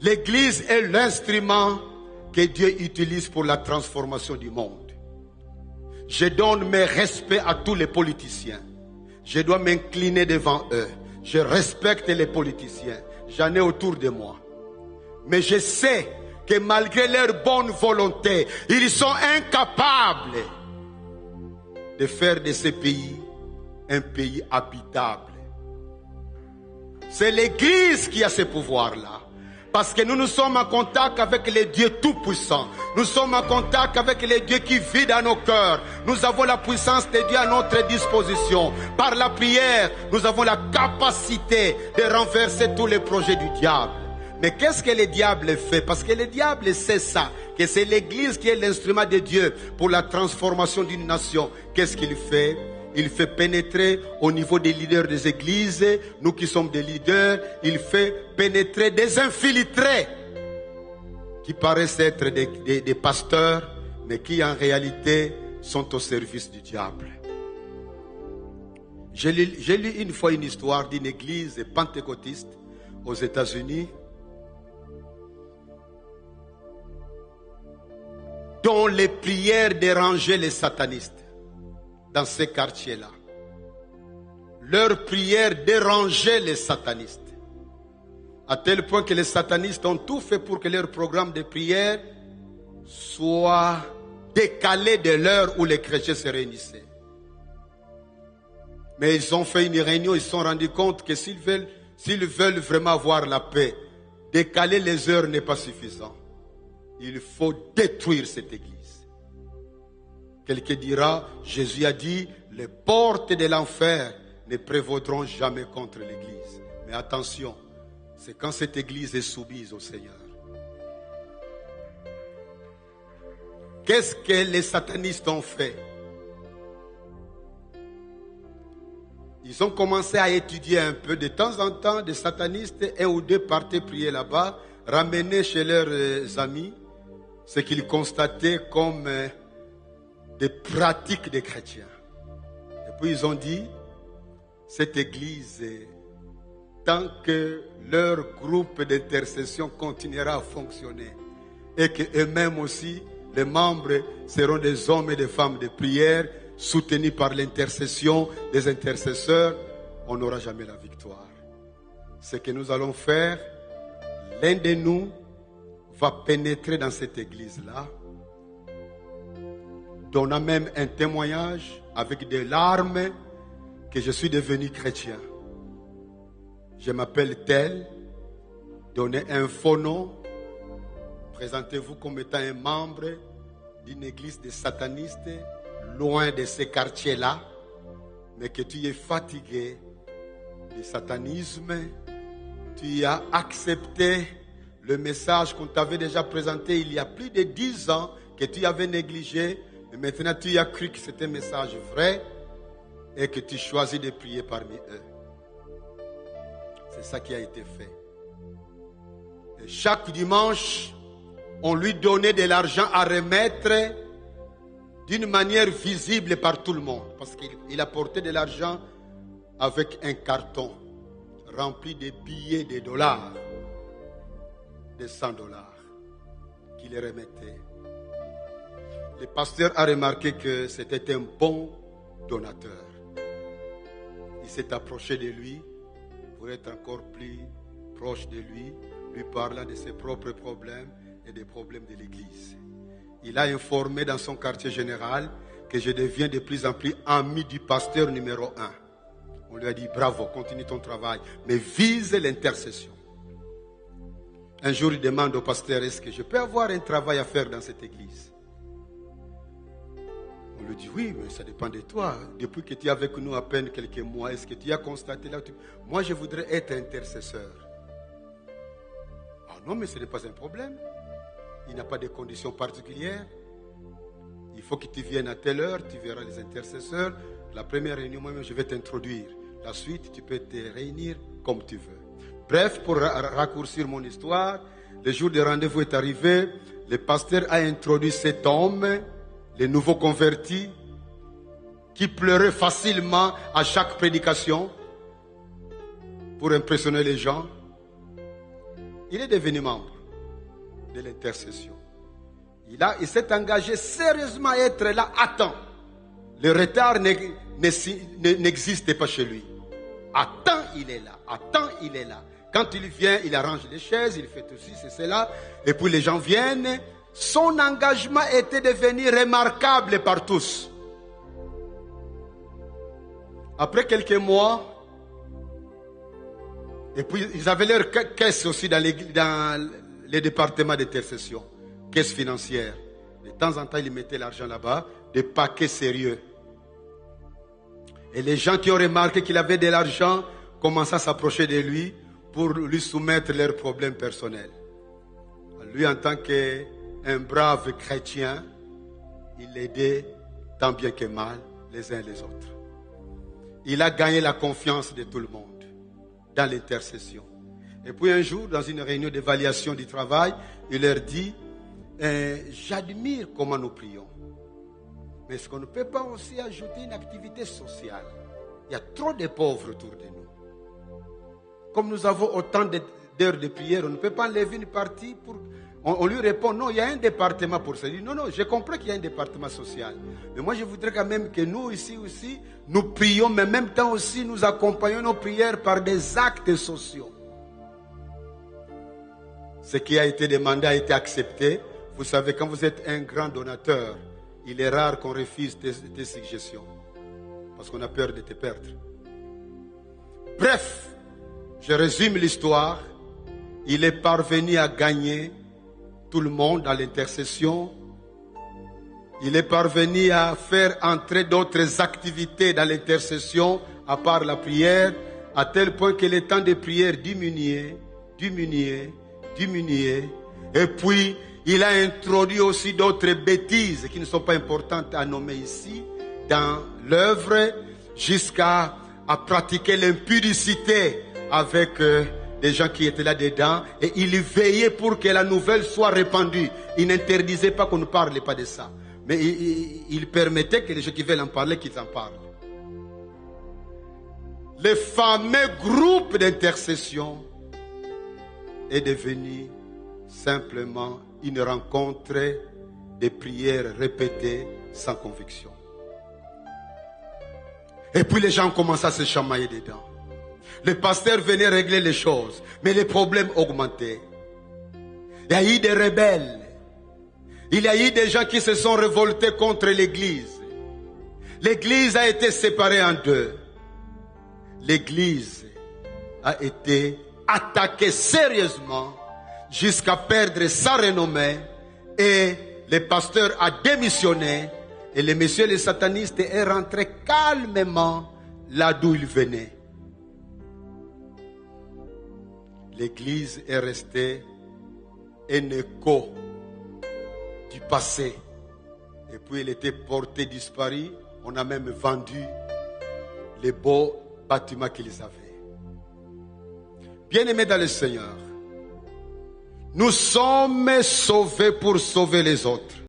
L'Église est l'instrument que Dieu utilise pour la transformation du monde. Je donne mes respects à tous les politiciens. Je dois m'incliner devant eux. Je respecte les politiciens. J'en ai autour de moi. Mais je sais que malgré leur bonne volonté, ils sont incapables de faire de ce pays un pays habitable. C'est l'Église qui a ce pouvoir-là. Parce que nous sommes en contact avec les dieux tout-puissants. Nous sommes en contact avec les dieux qui vivent dans nos cœurs. Nous avons la puissance de Dieu à notre disposition. Par la prière, nous avons la capacité de renverser tous les projets du diable. Mais qu'est-ce que le diable fait? Parce que le diable sait ça, que c'est l'Église qui est l'instrument de Dieu pour la transformation d'une nation. Qu'est-ce qu'il fait? Il fait pénétrer au niveau des leaders des églises, nous qui sommes des leaders, il fait pénétrer des infiltrés qui paraissent être des pasteurs, mais qui en réalité sont au service du diable. J'ai lu une fois une histoire d'une église pentecôtiste aux États-Unis dont les prières dérangeaient les satanistes. Dans ces quartiers-là, leurs prières dérangeaient les satanistes, à tel point que les satanistes ont tout fait pour que leur programme de prière soit décalé de l'heure où les chrétiens se réunissaient. Mais ils ont fait une réunion, ils se sont rendus compte que s'ils veulent vraiment avoir la paix, décaler les heures n'est pas suffisant. Il faut détruire cette église. Quelqu'un dira, Jésus a dit, les portes de l'enfer ne prévaudront jamais contre l'église. Mais attention, c'est quand cette église est soumise au Seigneur. Qu'est-ce que les satanistes ont fait? Ils ont commencé à étudier un peu. De temps en temps, des satanistes, un ou deux partaient prier là-bas, ramenaient chez leurs amis ce qu'ils constataient comme des pratiques des chrétiens. Et puis ils ont dit, cette église, tant que leur groupe d'intercession continuera à fonctionner et qu'eux-mêmes aussi, les membres seront des hommes et des femmes de prière soutenus par l'intercession des intercesseurs, on n'aura jamais la victoire. Ce que nous allons faire, l'un de nous va pénétrer dans cette église-là, donnant même un témoignage avec des larmes que je suis devenu chrétien. Je m'appelle tel, donnez un faux nom, présentez-vous comme étant un membre d'une église de satanistes, loin de ces quartiers-là, mais que tu es fatigué du satanisme, tu as accepté le message qu'on t'avait déjà présenté il y a plus de 10 ans, que tu avais négligé. Et maintenant, tu as cru que c'était un message vrai et que tu choisis de prier parmi eux. C'est ça qui a été fait. Et chaque dimanche, on lui donnait de l'argent à remettre d'une manière visible par tout le monde. Parce qu'il apportait de l'argent avec un carton rempli de billets de dollars, de $100 qu'il remettait. Le pasteur a remarqué que c'était un bon donateur. Il s'est approché de lui pour être encore plus proche de lui parlant de ses propres problèmes et des problèmes de l'église. Il a informé dans son quartier général que je deviens de plus en plus ami du pasteur numéro 1. On lui a dit bravo, continue ton travail, mais vise l'intercession. Un jour, il demande au pasteur, est-ce que je peux avoir un travail à faire dans cette église? On lui dit, oui, mais ça dépend de toi. Depuis que tu es avec nous à peine quelques mois, est-ce que tu as constaté là? Moi, je voudrais être intercesseur. Ah non, mais ce n'est pas un problème. Il n'y a pas de conditions particulières. Il faut que tu viennes à telle heure, tu verras les intercesseurs. La première réunion, moi-même, je vais t'introduire. La suite, tu peux te réunir comme tu veux. Bref, pour raccourcir mon histoire, le jour du rendez-vous est arrivé. Le pasteur a introduit cet homme, le nouveau converti, qui pleurait facilement à chaque prédication pour impressionner les gens. Il est devenu membre de l'intercession. Il s'est engagé sérieusement à être là à temps. Le retard n'existe pas chez lui. À temps, il est là. À temps, il est là. Quand il vient, il arrange les chaises, il fait aussi, c'est cela. Et puis les gens viennent. Son engagement était devenu remarquable par tous. Après quelques mois, et puis ils avaient leur caisse aussi dans les départements d'intercession, caisse financière. De temps en temps, ils mettaient l'argent là-bas, des paquets sérieux. Et les gens qui ont remarqué qu'il avait de l'argent commençaient à s'approcher de lui pour lui soumettre leurs problèmes personnels. Lui, en tant qu'un brave chrétien, il l'aidait tant bien que mal les uns les autres. Il a gagné la confiance de tout le monde dans l'intercession. Et puis un jour, dans une réunion d'évaluation du travail, il leur dit, j'admire comment nous prions. Mais est-ce qu'on ne peut pas aussi ajouter une activité sociale? Il y a trop de pauvres autour de nous. Comme nous avons autant d'heures de prière, on ne peut pas enlever une partie pour... On lui répond, non, il y a un département pour ça. Il dit, non, je comprends qu'il y a un département social. Mais moi, je voudrais quand même que nous, ici aussi, nous prions, mais en même temps aussi, nous accompagnons nos prières par des actes sociaux. Ce qui a été demandé a été accepté. Vous savez, quand vous êtes un grand donateur, il est rare qu'on refuse tes suggestions. Parce qu'on a peur de te perdre. Bref, je résume l'histoire. Il est parvenu à gagner tout le monde dans l'intercession. Il est parvenu à faire entrer d'autres activités dans l'intercession, à part la prière, à tel point que le temps de prière diminuait. Et puis, il a introduit aussi d'autres bêtises qui ne sont pas importantes à nommer ici, dans l'œuvre, jusqu'à pratiquer l'impudicité avec des gens qui étaient là-dedans. Et il veillait pour que la nouvelle soit répandue. Il n'interdisait pas qu'on ne parle pas de ça. Mais il permettait que les gens qui veulent en parler, qu'ils en parlent. Le fameux groupe d'intercession est devenu simplement une rencontre de prières répétées sans conviction. Et puis les gens commençaient à se chamailler dedans. Le pasteur venait régler les choses, mais les problèmes augmentaient. Il y a eu des rebelles. Il y a eu des gens qui se sont révoltés contre l'église. L'église a été séparée en deux. L'église a été attaquée sérieusement jusqu'à perdre sa renommée, et le pasteur a démissionné, et le monsieur le sataniste est rentré calmement là d'où il venait. L'église est restée un écho du passé. Et puis elle était portée disparue. On a même vendu les beaux bâtiments qu'ils avaient. Bien-aimés dans le Seigneur, nous sommes sauvés pour sauver les autres.